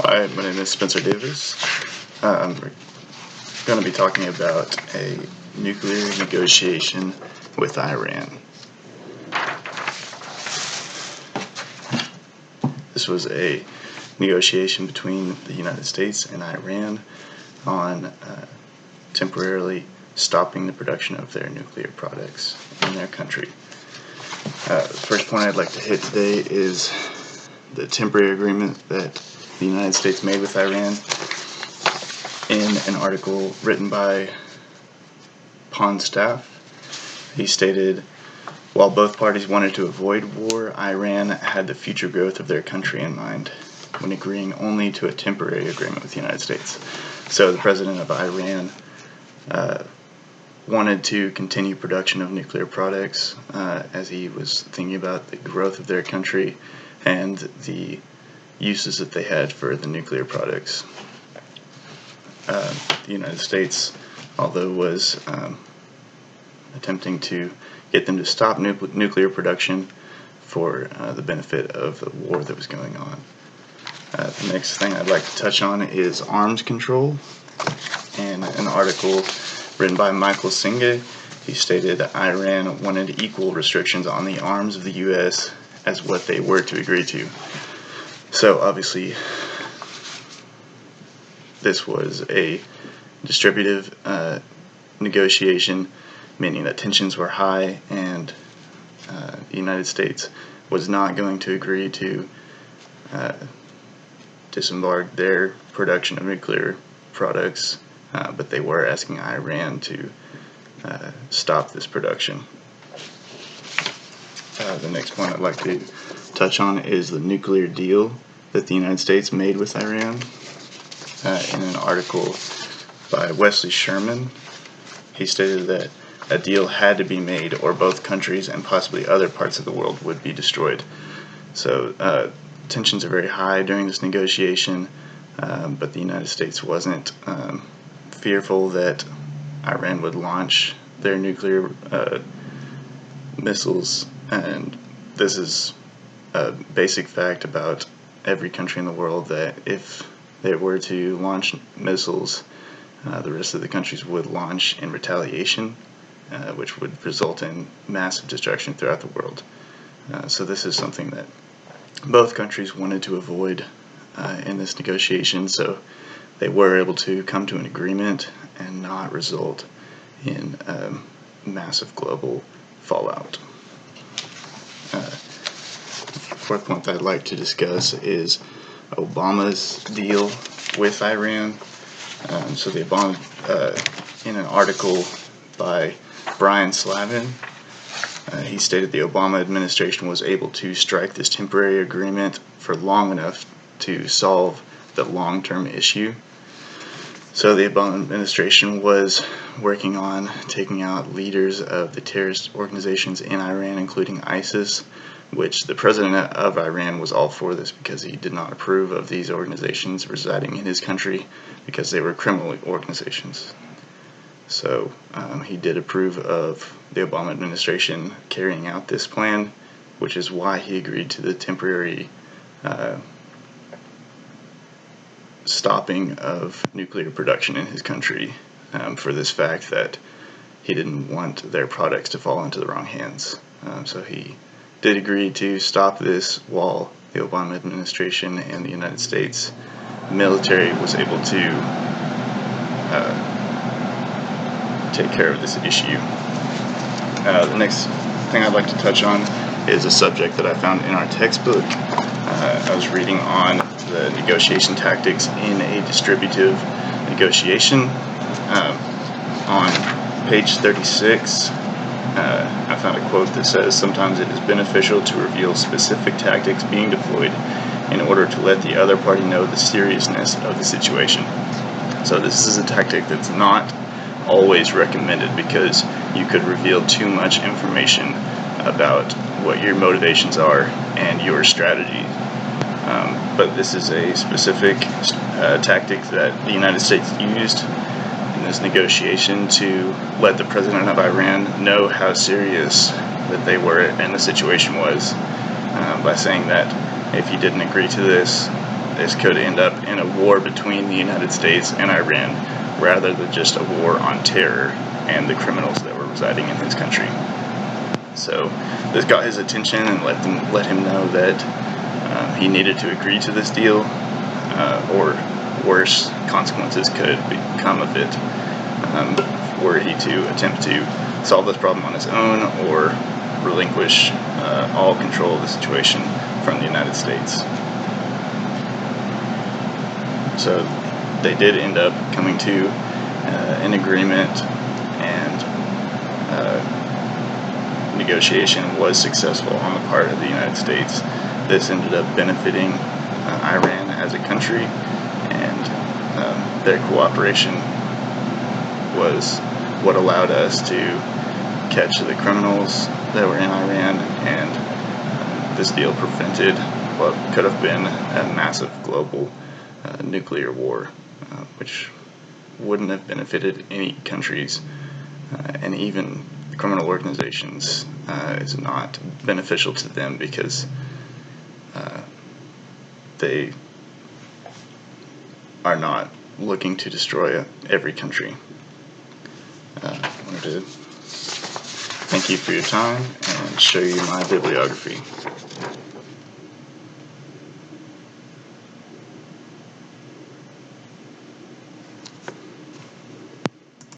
Hi, my name is Spencer Davis. We're going to be talking about a nuclear negotiation with Iran. This was a negotiation between the United States and Iran on temporarily stopping the production of their nuclear products in their country. The first point I'd like to hit today is the temporary agreement that the United States made with Iran. In an article written by Pond's staff, he stated, while both parties wanted to avoid war, Iran had the future growth of their country in mind when agreeing only to a temporary agreement with the United States. So the president of Iran wanted to continue production of nuclear products as he was thinking about the growth of their country and the uses that they had for the nuclear products. The United States, although was attempting to get them to stop nuclear production for the benefit of the war that was going on. The next thing I'd like to touch on is arms control. In an article written by Michael Singe, he stated that Iran wanted equal restrictions on the arms of the U.S. as what they were to agree to. So obviously, this was a distributive negotiation, meaning that tensions were high, and the United States was not going to agree to disembark their production of nuclear products, but they were asking Iran to stop this production. The next point I'd like to touch on is the nuclear deal that the United States made with Iran. In an article by Wesley Sherman, he stated that a deal had to be made or both countries and possibly other parts of the world would be destroyed. So tensions are very high during this negotiation, but the United States wasn't fearful that Iran would launch their nuclear missiles, and this is a basic fact about every country in the world, that if they were to launch missiles, the rest of the countries would launch in retaliation, which would result in massive destruction throughout the world. So this is something that both countries wanted to avoid in this negotiation, so they were able to come to an agreement and not result in massive global fallout. Fourth point that I'd like to discuss is Obama's deal with Iran. So the Obama, in an article by Brian Slavin, he stated the Obama administration was able to strike this temporary agreement for long enough to solve the long-term issue. So the Obama administration was working on taking out leaders of the terrorist organizations in Iran, including ISIS, which the president of Iran was all for this because he did not approve of these organizations residing in his country because they were criminal organizations. So he did approve of the Obama administration carrying out this plan, which is why he agreed to the temporary stopping of nuclear production in his country, for this fact that he didn't want their products to fall into the wrong hands. So he did agree to stop this while the Obama administration and the United States military was able to take care of this issue. The next thing I'd like to touch on is a subject that I found in our textbook. I was reading on the negotiation tactics in a distributive negotiation. On page 36, I found a quote that says, "Sometimes it is beneficial to reveal specific tactics being deployed in order to let the other party know the seriousness of the situation." So this is a tactic that's not always recommended because you could reveal too much information about what your motivations are and your strategy. But this is a specific tactic that the United States used in this negotiation to let the president of Iran know how serious that they were and the situation was, by saying that if he didn't agree to this, this could end up in a war between the United States and Iran rather than just a war on terror and the criminals that were residing in his country. So this got his attention and let him know that he needed to agree to this deal, or worse consequences could come of it, were he to attempt to solve this problem on his own or relinquish all control of the situation from the United States. So they did end up coming to an agreement, and negotiation was successful on the part of the United States. This ended up benefiting Iran as a country, and their cooperation was what allowed us to catch the criminals that were in Iran, and this deal prevented what could have been a massive global nuclear war, which wouldn't have benefited any countries, and even criminal organizations. Is not beneficial to them because they are not looking to destroy every country. I wanted to thank you for your time and show you my bibliography.